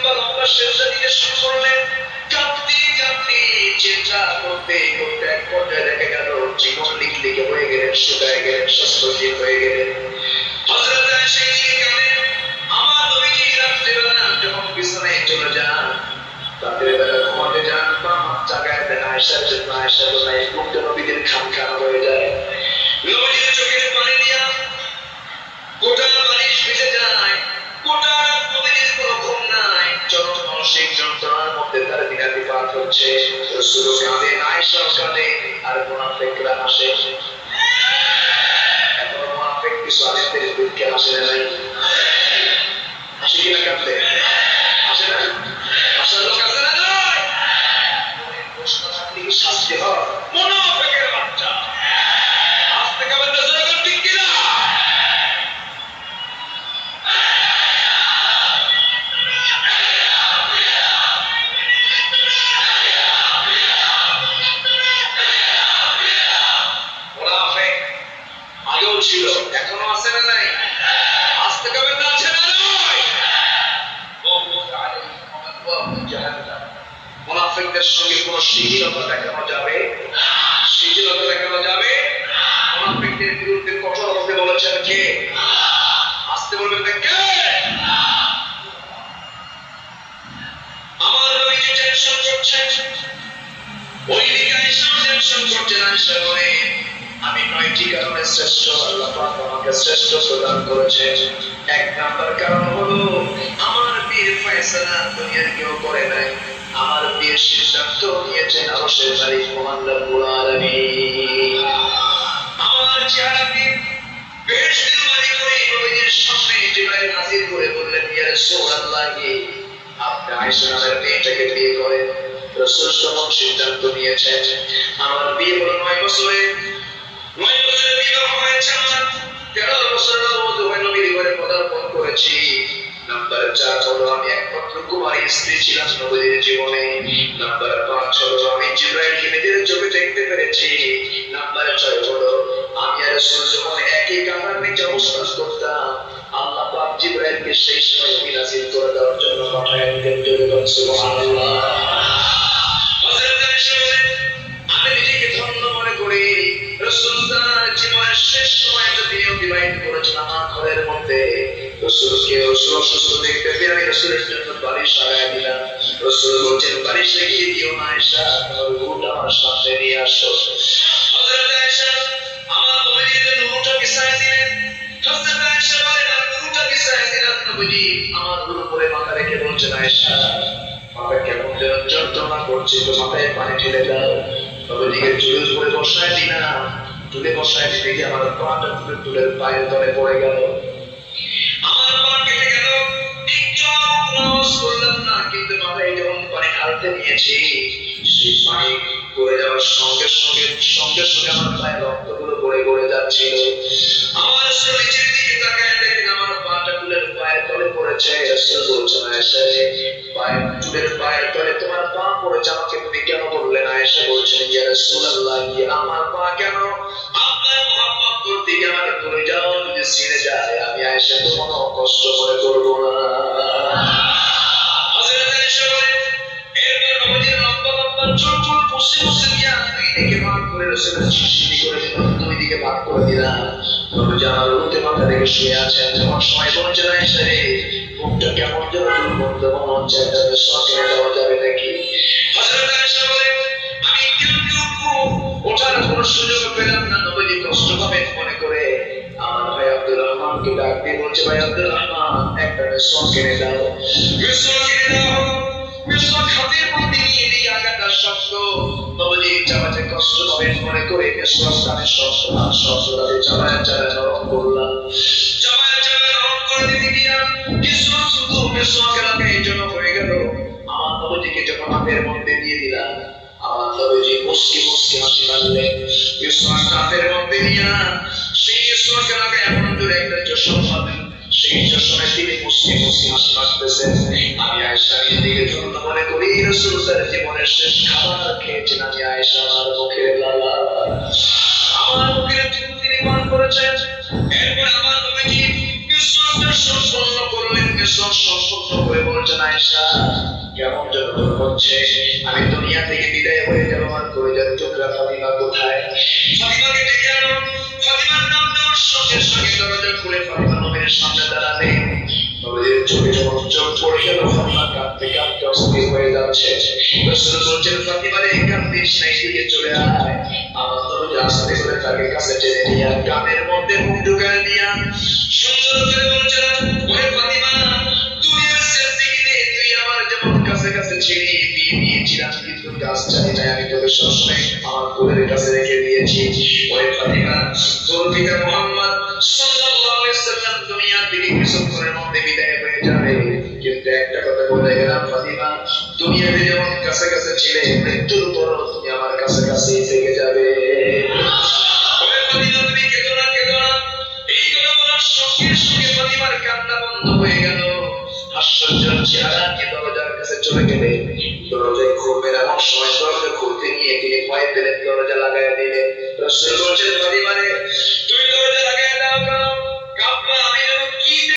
লম্বা লম্বা সেজদা দিতে শুরু করলেন। কাঁদতে কাঁদতে চিন্তা করতে করতে এক পর্যায়ে দেখা গেল জীবন লিখে হয়ে গেলেন, শুকায় গেলেন, শস্ত্রহীন হয়ে গেলেন। হযরত আয়েশা এদিকে কাঁদেন। আমার নবীজি রাত্রিবেলা যখন বিছানায় চলে যান, রাতের বেলা ঘুমাতে যান, বাম জায়গায় দেন আয়েশার জন্য। আয়েশা বলেন মুখটা নবীদের খানখানা হয়ে যায়। নবীজির চোখের পানি দিয়া গোটা বালিশ ভিজে যায়। গোটা রাত নবীজির কোনো ঘুম নাই। চরম মানসিক যন্ত্রণার মধ্যে তার দিনাতিপাত হচ্ছে। রাসূল কাঁদেন, আয়েশাও কাঁদে, আর মুনাফিকরা হাসে। এখন মুনাফিক কিছু আলেমদের দুঃখে হাসে না নাই? হাসে কিনা কাঁদে? হাসে না? হাসার লোক আছে না নয়? প্রশ্ন থাকলে কি শাস্তি হয়? মুনাফিকের বাচ্চা আজ থেকে আমাদের জনগণ ঠিক কিনা? মুনাফিক আগেও ছিল, এখনো আছে না নাই? আজ থেকে আমাদের আছে না নয়? মুনাফিকদের সঙ্গে কোন শিথিলতা দেখানো যাবে? শিথিলতা দেখানো যাবে? মুনাফিকদের বিরুদ্ধে কঠোর হতে বলেছেন কে? আসতে বলবেন না কে? আমার নবীজি টেনশন করছেন, ওই দিকে আয়েশা টেনশন করছেন। আয়েশা বলে আমি 9টি কারণে শ্রেষ্ঠ, আল্লাহ পাক আমাকে শ্রেষ্ঠ প্রদান করেছেন। এক নাম্বার কারণ হলো আমার বিয়ের ফয়সালা দুনিয়ার কেউ করে নাই। আমার বিয়ের সিদ্ধান্ত নিয়েছেন আরশের মালিক মহান রব্বুল আলামিন। আমার চেহারাকে বেশ দিলবাড়ি করে নবীজির সামনে জিবরাইল হাজির করে বললেন, ইয়া রাসূলুল্লাহ, আপনি আয়েশা নামের মেয়েটাকে বিয়ে করেন। রাসূল তখন সিদ্ধান্ত নিয়েছেন। আমার বিয়ে হলো 9 বছরে। 9 বছরে বিবাহ হয়েছে আমার। 13 বছরের মধ্যে হয় নবীর ঘরে পদার্পণ করেছি। নাম্বার 4 হলো আমি একমাত্র কুমারী স্ত্রী ছিলাম নবীর জীবনে। নাম্বার 5 হলো আমি জিবরাইলকে নিজের চোখে দেখতে পেরেছি। নাম্বার 6 হলো আমি আর রাসূল যখন একই কাঁথার নিচে অবস্থান করতাম, আল্লাহ পাক জিবরাইলকে সেই সময় ওহী নাযিল করে দেওয়ার জন্য পাঠায় দিতেন। জোরে বলুন সুবহানাল্লাহ। হযরত আয়েশা বলেন আমি নিজেকে ধন্য মনে করি, রাসূল তার জীবনের শেষ সময়টা তিনি অতিবাহিত করেছেন আমার ঘরের মধ্যে। রাসূলকে অসুস্থ দেখতে পেয়ে আমি রাসূলের জন্য বালিশ লাগাই দিলাম। রাসূল বলছেন বালিশ লাগিয়ে দিও না আয়েশা, তোমার রূহটা আমার সামনে নিয়ে আসো। হযরত আয়েশা আমার নবীর জন্য রূহটা বিছায় দিলেন। হযরত আয়েশা বলেন আমি রূহটা বিছায় দিলাম, নবীজি আমার রূহ উপরে মাথা রেখে বলছেন আয়েশা মাথা কেমন যেন যন্ত্রণা করছে, তো মাথায় পানি ঢেলে দাও। নবীজিকে চুলের উপরে বসায় দিলাম। চুলে বসায় দিতে গিয়ে আমার পাটা চুলের পায়ের তলে পড়ে গেল। আমার পা কেটে গেল। একটু আওয়াজ করলাম না, কিন্তু মাথায় যখন পানি ঢালতে নিয়েছি, সেই পানি পড়ে যাওয়ার সঙ্গে সঙ্গে আমার পায়ে রক্তগুলো পড়ে যাচ্ছিল। আমার রাসূল নিচের দিকে তাকায় দেখেন আমার পাটা চুলের পায়ের তলে পড়েছে। রাসূল বলছেন আয়েশা রে, চুলের পায়ের তলে তোমার পা পড়েছে, আমাকে তুমি কেন বললে না? আয়েশা বলছেন ইয়া রাসূলুল্লাহ, আমার পা কেন? আপনার মহব্বত করতে গিয়ে আমার কলিজাও যদি ছিঁড়ে যায়, আমি আয়েশা তো কোনো কষ্ট করে করব না। হযরত আয়েশা বলেন এরপর নবীজির লম্বা লম্বা চুল পুষে দিয়া দুই দিকে ভাগ করে রাসূলের শিশিটি করে দিলাম, দুই দিকে ভাগ করে দিলাম। নবীজি আমার উল্টে মাথা রেখে শুয়ে আছেন। যখন সময় বলছেন আয়েশা রে, মুখটা কেমন যেন দুর্গন্ধ মনে হচ্ছে, একটা সঙ্গে দেওয়া যাবে নাকি? হযরত আয়েশা বলেন আমি কেউ ওঠার কোনো সুযোগ পেলাম না। নবীজি কষ্ট পাবেন মনে করে আমার ভাই আব্দুর রহমানকে ডাক দিয়ে বলছে, ভাই আব্দুর রহমান একটা মেশক কিনে দাও। মেশক কিনে দাও। মেশক হাতের মধ্যে নিয়ে দিয়ে আগাটা শক্ত। নবীজি চালাতে কষ্ট পাবেন মনে করে মেশক কানে শক্তটাকে চালায় নরম করলাম। চালায় নরম করে দিতে গিয়া মেশক শুধু মেশক এলাকায় জন্য হয়ে গেল। আমার নবীজিকে যখন হাতের মধ্যে দিয়ে দিলাম, আমার নবীজি মুস্কি হাসি মারলেন। মেশক হাতের মধ্যে নিয়ে সেই মেশক এলাকায় এমন জোরে একটা চশম পাবেন, সেই চশমে তিনি মুস্কি হাসি মারতেছেন। আমি আয়েশা নিজেকে ধন্য মনে করি, রাসূল তার জীবনের শেষ খাবার খেয়েছেন আমি আয়েশা আমার মুখের লালা, আমার মুখের তিনি পান করেছেন। এরপর আমার নবীজি মেশকটা সম্পন্ন করলেন। সম্পূর্ণ করে বলছেন আয়েশা কেমন যেন মনে হচ্ছে আমি দুনিয়া থেকে বিদায় হয়ে যাবো আমার কলিজার টুকরা ফাতিমা কোথায় ফাতিমাকে ডেকে আনো ফাতিমার নাম দেওয়ার সঙ্গে সঙ্গে দরজা খুলে ফাতিমা নবীর সামনে দাঁড়াবে নবীর চোখে যখন চোখ পড়ে গেল ফাতিমা কাঁদতে কাঁদতে অস্থির হয়ে যাচ্ছে রাসূল বলছেন ফাতিমা রে কাঁদিস না এদিকে চলে আয় আমার নবী আস্তে করে তাকে কাছে টেনে নিয়ে কানের মধ্যে মুখ ঢুকায় দিয়া সুন্দর করে বলছেন ওরে ফাতিমা দুনিয়ার জিন্দেগিতে তুই আমার যেমন কাছে কাছে ছিলি বিয়ে দিয়েছিলাম কিন্তু কাজ জানি না আমি তোকে সবসময় আমার কোলের কাছে রেখে দিয়েছি ওরে ফাতিমা তোর পিতা মুহাম্মদ সাল্লাল্লাহু আলাইহি সাল্লাম দুনিয়া থেকে কিছুক্ষণের মধ্যে বিদায় হয়ে যাবে কিন্তু একটা কথা বলে গেলাম ফাতিমা দুনিয়াতে যেমন কাছে কাছে ছিলে মৃত্যুর পরও তুমি আমার কাছে কাছেই থেকে যাবে ওরে ফাতিমা তুমি কেঁদো না এই কথা বলার সঙ্গে সঙ্গে ফাতিমার কান্না বন্ধ হয়ে গেল আশ্চর্য চেহারা নিয়ে দরজার কাছে চলে গেলে দরজায় খুলবেন এমন সময় দরজা খুলতে গিয়ে তিনি ভয় পেলেন দরজা লাগাইয়া দিলেন রাসূল বলছেন ফাতিমা রে